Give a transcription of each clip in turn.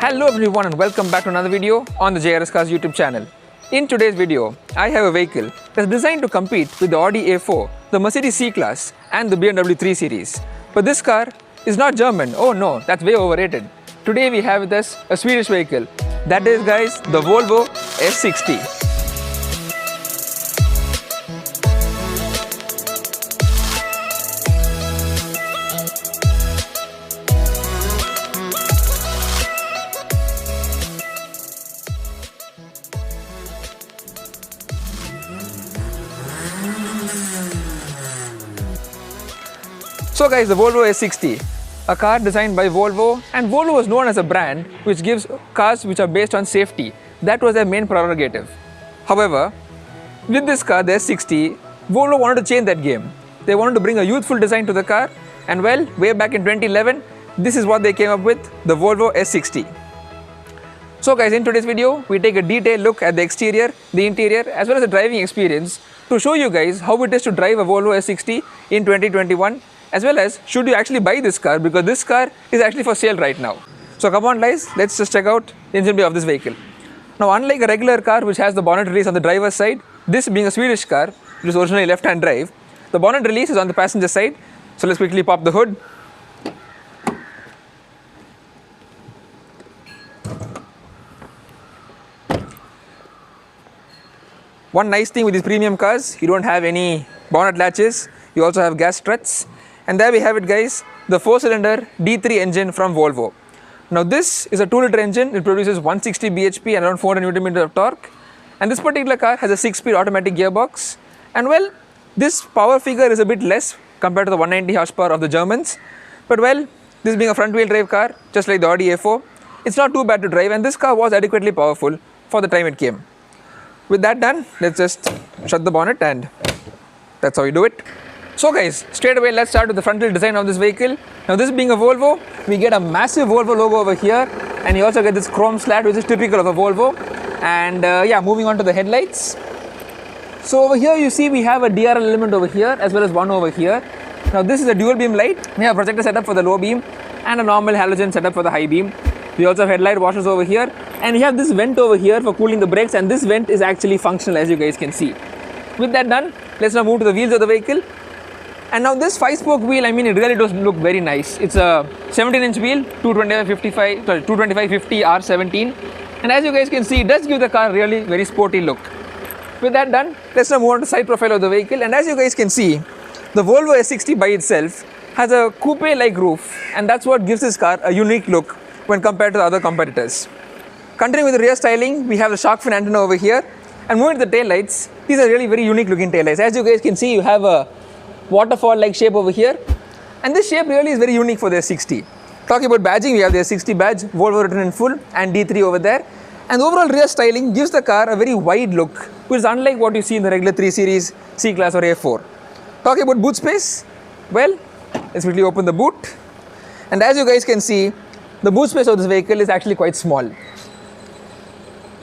Hello everyone and welcome back to another video on the JRS Cars YouTube channel. In today's video, I have a vehicle that's designed to compete with the Audi A4, the Mercedes C-Class and the BMW 3 Series. But this car is not German. Oh no, that's way overrated. Today we have with us a Swedish vehicle. That is, guys, the Volvo S60. So guys, the Volvo S60, a car designed by Volvo, and Volvo was known as a brand which gives cars which are based on safety. That was their main prerogative. However, with this car, the S60, Volvo wanted to change that game. They wanted to bring a youthful design to the car, and well, way back in 2011, this is what they came up with, the Volvo S60. So guys, in today's video, we take a detailed look at the exterior, the interior, as well as the driving experience to show you guys how it is to drive a Volvo S60 in 2021. As well as, should you actually buy this car, because this car is actually for sale right now. So come on guys, let's just check out the engine bay of this vehicle. Now, unlike a regular car which has the bonnet release on the driver's side, this being a Swedish car, which is originally left-hand drive, the bonnet release is on the passenger side. So let's quickly pop the hood. One nice thing with these premium cars, you don't have any bonnet latches, you also have gas struts. And there we have it guys, the 4-cylinder D3 engine from Volvo. Now this is a 2-liter engine, it produces 160 bhp and around 400 Nm of torque. And this particular car has a 6-speed automatic gearbox. And well, this power figure is a bit less compared to the 190 horsepower of the Germans. But well, this being a front-wheel drive car, just like the Audi A4, it's not too bad to drive, and this car was adequately powerful for the time it came. With that done, let's just shut the bonnet, and that's how you do it. So guys, straight away let's start with the frontal design of this vehicle. Now this being a Volvo, we get a massive Volvo logo over here, and you also get this chrome slat which is typical of a Volvo. And yeah, moving on to the headlights. So over here you see we have a DRL element over here as well as one over here. Now this is a dual beam light. We have a projector setup for the low beam and a normal halogen setup for the high beam. We also have headlight washers over here, and we have this vent over here for cooling the brakes, and this vent is actually functional, as you guys can see. With that done, let's now move to the wheels of the vehicle. And now this 5-spoke wheel, I mean, it really does look very nice. It's a 17-inch wheel, 225/50 R17. And as you guys can see, it does give the car really very sporty look. With that done, let's now move on to the side profile of the vehicle. And as you guys can see, the Volvo S60 by itself has a coupe-like roof, and that's what gives this car a unique look when compared to the other competitors. Continuing with the rear styling, we have the shark fin antenna over here. And moving to the tail lights, these are really very unique looking tail lights. As you guys can see, you have a waterfall like shape over here, and this shape really is very unique for the S60. Talking about badging, we have the S60 badge, Volvo written in full, and D3 over there. And the overall rear styling gives the car a very wide look, which is unlike what you see in the regular 3 Series, C-Class or A4. Talking about boot space, well, let's quickly open the boot. And as you guys can see, the boot space of this vehicle is actually quite small.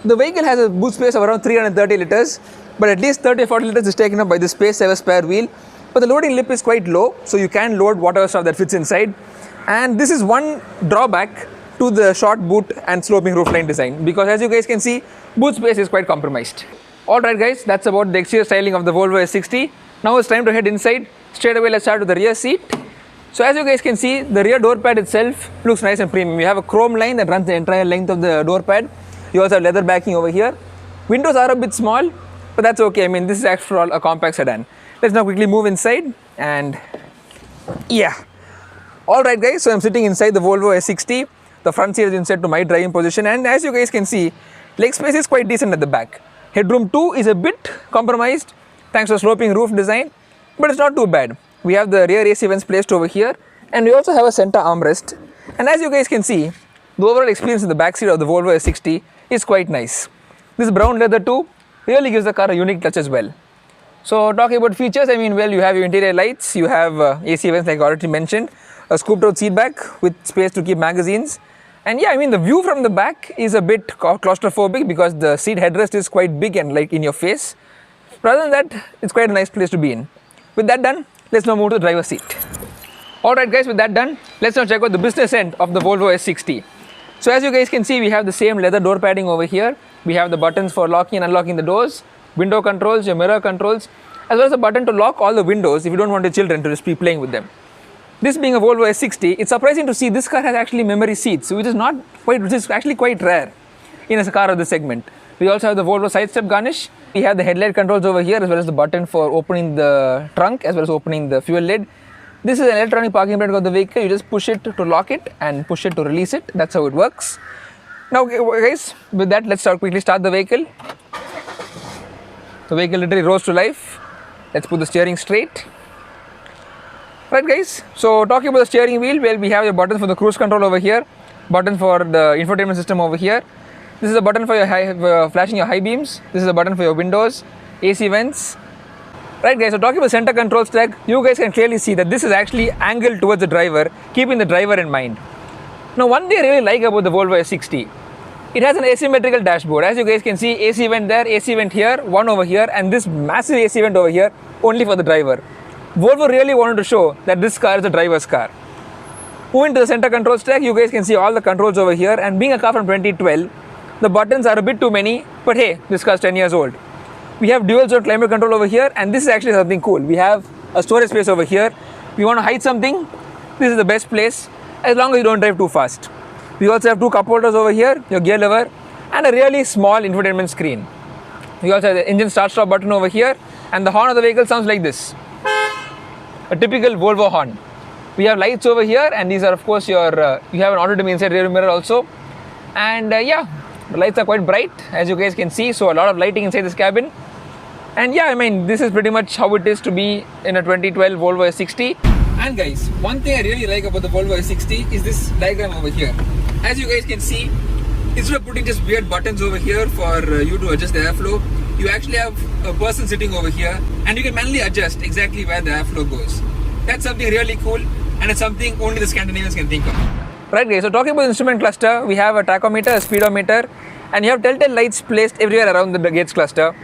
The vehicle has a boot space of around 330 liters, but at least 30-40 liters is taken up by the space-saver spare wheel. But the loading lip is quite low, so you can load whatever stuff that fits inside. And this is one drawback to the short boot and sloping roofline design, because as you guys can see, boot space is quite compromised. Alright guys, that's about the exterior styling of the Volvo S60. Now it's time to head inside. Straight away let's start with the rear seat. So as you guys can see, the rear door pad itself looks nice and premium. You have a chrome line that runs the entire length of the door pad. You also have leather backing over here. Windows are a bit small, but that's okay. I mean, this is after all a compact sedan. Let's now quickly move inside, and yeah. Alright guys, so I'm sitting inside the Volvo S60. The front seat is inset to my driving position, and as you guys can see, leg space is quite decent at the back. Headroom too is a bit compromised thanks to sloping roof design, but it's not too bad. We have the rear AC vents placed over here, and we also have a center armrest. And as you guys can see, the overall experience in the back seat of the Volvo S60 is quite nice. This brown leather too really gives the car a unique touch as well. So talking about features, I mean, well, you have your interior lights, you have AC vents like I already mentioned, a scooped out seat back with space to keep magazines. And yeah, I mean, the view from the back is a bit claustrophobic because the seat headrest is quite big and like in your face. But other than that, it's quite a nice place to be in. With that done, let's now move to the driver's seat. Alright guys, with that done, let's now check out the business end of the Volvo S60. So as you guys can see, we have the same leather door padding over here. We have the buttons for locking and unlocking the doors, window controls, your mirror controls, as well as a button to lock all the windows if you don't want your children to just be playing with them. This being a Volvo S60, it's surprising to see this car has actually memory seats, which is actually quite rare in a car of this segment. We also have the Volvo side step garnish. We have the headlight controls over here, as well as the button for opening the trunk, as well as opening the fuel lid. This is an electronic parking brake of the vehicle. You just push it to lock it and push it to release it. That's how it works. Now guys, with that, let's quickly start the vehicle. The vehicle literally rose to life. Let's put the steering straight. Right guys, so talking about the steering wheel, well, we have the buttons for the cruise control over here, button for the infotainment system over here. This is a button for your flashing your high beams. This is a button for your windows, AC vents. Right guys, so talking about center control stack, you guys can clearly see that this is actually angled towards the driver, keeping the driver in mind. Now one thing I really like about the Volvo S60, it has an asymmetrical dashboard. As you guys can see, AC vent there, AC vent here, one over here, and this massive AC vent over here only for the driver. Volvo really wanted to show that this car is a driver's car. Moving to the center control stack, you guys can see all the controls over here, and being a car from 2012, the buttons are a bit too many, but hey, this car is 10 years old. We have dual zone climate control over here, and this is actually something cool. We have a storage space over here. We want to hide something, this is the best place, as long as you don't drive too fast. We also have two cup holders over here, your gear lever, and a really small infotainment screen. We also have the engine start stop button over here, and the horn of the vehicle sounds like this. A typical Volvo horn. We have lights over here, and these are of course your, you have an auto dim inside rear mirror also. And yeah, the lights are quite bright, as you guys can see, so a lot of lighting inside this cabin. And yeah, I mean, this is pretty much how it is to be in a 2012 Volvo S60. And guys, one thing I really like about the Volvo S60 is this diagram over here. As you guys can see, instead of putting just weird buttons over here for you to adjust the airflow, you actually have a person sitting over here, and you can manually adjust exactly where the airflow goes. That's something really cool, and it's something only the Scandinavians can think of. Right guys, so talking about the instrument cluster, we have a tachometer, a speedometer, and you have telltale lights placed everywhere around the gauge cluster.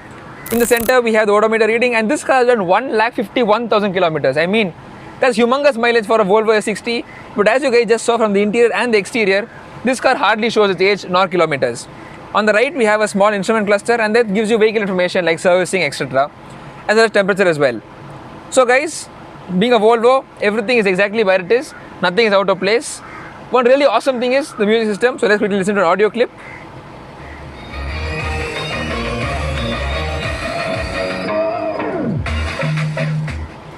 In the center, we have the odometer reading, and this car has done 1,51,000 kilometers. I mean, that's humongous mileage for a Volvo S60, but as you guys just saw from the interior and the exterior, this car hardly shows its age nor kilometers. On the right, we have a small instrument cluster, and that gives you vehicle information like servicing, etc., as well as temperature as well. So guys, being a Volvo, everything is exactly where it is, nothing is out of place. One really awesome thing is the music system, so let's quickly listen to an audio clip.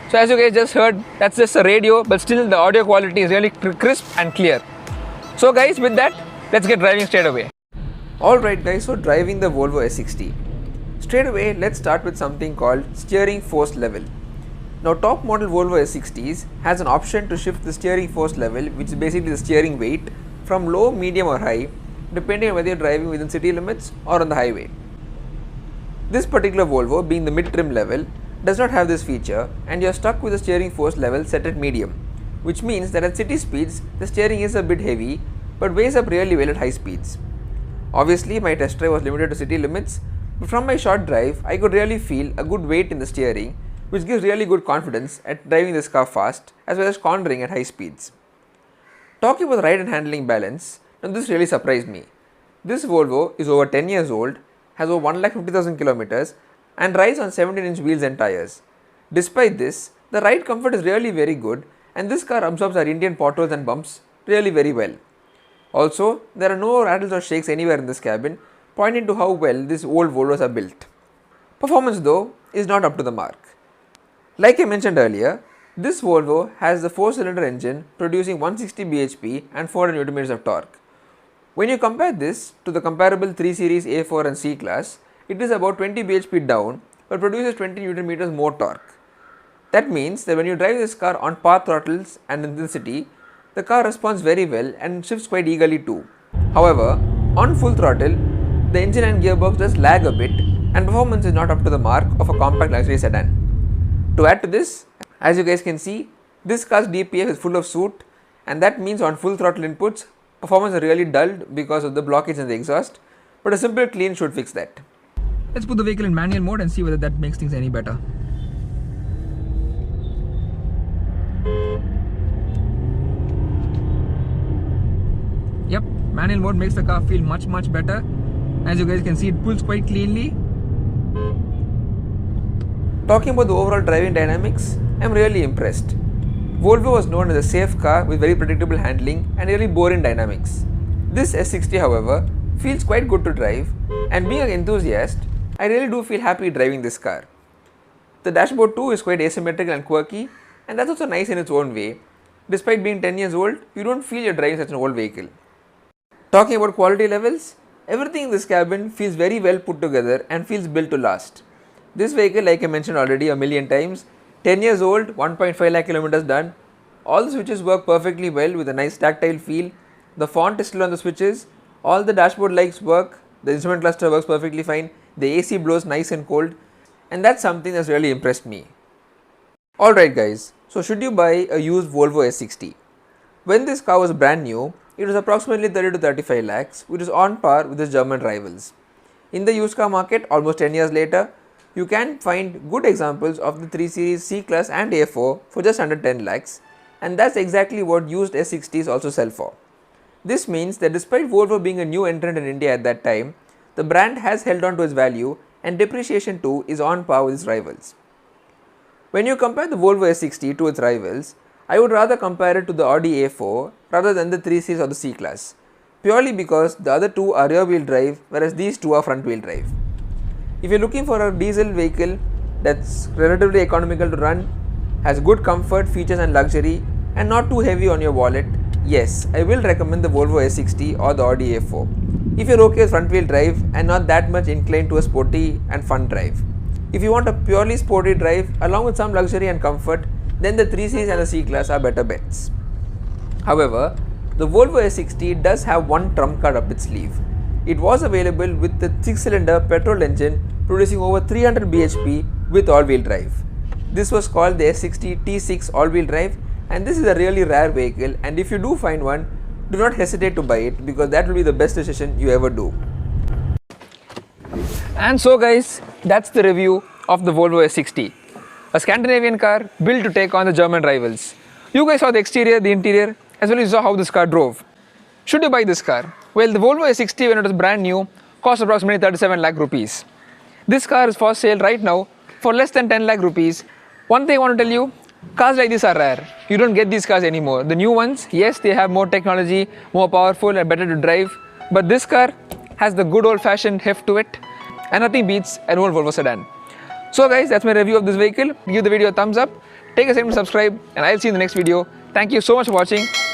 So as you guys just heard, that's just a radio, but still the audio quality is really crisp and clear. So guys, with that, let's get driving straight away. Alright guys, so driving the Volvo S60. Straight away, let's start with something called steering force level. Now top model Volvo S60s has an option to shift the steering force level, which is basically the steering weight, from low, medium or high, depending on whether you're driving within city limits or on the highway. This particular Volvo, being the mid-trim level, does not have this feature, and you are stuck with the steering force level set at medium, which means that at city speeds, the steering is a bit heavy, but weighs up really well at high speeds. Obviously, my test drive was limited to city limits, but from my short drive, I could really feel a good weight in the steering, which gives really good confidence at driving this car fast, as well as cornering at high speeds. Talking about the ride and handling balance, now this really surprised me. This Volvo is over 10 years old, has over 1,50,000 kilometers, and rides on 17-inch wheels and tires. Despite this, the ride comfort is really very good, and this car absorbs our Indian potholes and bumps really very well. Also, there are no rattles or shakes anywhere in this cabin, pointing to how well these old Volvos are built. Performance though is not up to the mark. Like I mentioned earlier, this Volvo has the 4-cylinder engine producing 160 bhp and 400 Nm of torque. When you compare this to the comparable 3 Series A4 and C class, it is about 20 bhp down but produces 20 Nm more torque. That means that when you drive this car on path throttles and in the city, the car responds very well and shifts quite eagerly too. However, on full throttle, the engine and gearbox does lag a bit and performance is not up to the mark of a compact luxury sedan. To add to this, as you guys can see, this car's DPF is full of soot, and that means on full throttle inputs, performance is really dulled because of the blockage in the exhaust, but a simple clean should fix that. Let's put the vehicle in manual mode and see whether that makes things any better. Yep, Manual mode makes the car feel much better. As you guys can see, it pulls quite cleanly. Talking about the overall driving dynamics, I'm really impressed. Volvo was known as a safe car with very predictable handling and really boring dynamics. This S60, however, feels quite good to drive, and being an enthusiast, I really do feel happy driving this car. The dashboard too is quite asymmetrical and quirky, and that's also nice in its own way. Despite being 10 years old, you don't feel you're driving such an old vehicle. Talking about quality levels, everything in this cabin feels very well put together and feels built to last. This vehicle, like I mentioned already a million times, 10 years old, 1.5 lakh kilometers done. All the switches work perfectly well with a nice tactile feel. The font is still on the switches. All the dashboard lights work. The instrument cluster works perfectly fine. The AC blows nice and cold. And that's something that's really impressed me. Alright guys, so should you buy a used Volvo S60? When this car was brand new, it was approximately 30 to 35 lakhs, which is on par with its German rivals. In the used car market, almost 10 years later, you can find good examples of the 3 Series C-Class and A4 for just under 10 lakhs, and that's exactly what used S60s also sell for. This means that despite Volvo being a new entrant in India at that time, the brand has held on to its value and depreciation too is on par with its rivals. When you compare the Volvo S60 to its rivals, I would rather compare it to the Audi A4 rather than the 3 Series or the C-Class, purely because the other two are rear wheel drive whereas these two are front wheel drive. If you're looking for a diesel vehicle that's relatively economical to run, has good comfort, features and luxury, and not too heavy on your wallet, yes, I will recommend the Volvo S60 or the Audi A4. If you're okay with front wheel drive and not that much inclined to a sporty and fun drive. If you want a purely sporty drive along with some luxury and comfort, then the 3 Series and the C-Class are better bets. However, the Volvo S60 does have one trump card up its sleeve. It was available with the 6-cylinder petrol engine producing over 300 bhp with all-wheel drive. This was called the S60 T6 all-wheel drive, and this is a really rare vehicle, and if you do find one, do not hesitate to buy it because that will be the best decision you ever do. And so guys, that's the review of the Volvo S60. A Scandinavian car built to take on the German rivals. You guys saw the exterior, the interior, as well as you saw how this car drove. Should you buy this car? Well, the Volvo S60 when it was brand new cost approximately 37 lakh rupees. This car is for sale right now for less than 10 lakh rupees. One thing I want to tell you, cars like this are rare. You don't get these cars anymore. The new ones, yes, they have more technology, more powerful and better to drive. But this car has the good old-fashioned heft to it, and nothing beats an old Volvo sedan. So guys, that's my review of this vehicle. Give the video a thumbs up, take a second to subscribe, and I'll see you in the next video. Thank you so much for watching.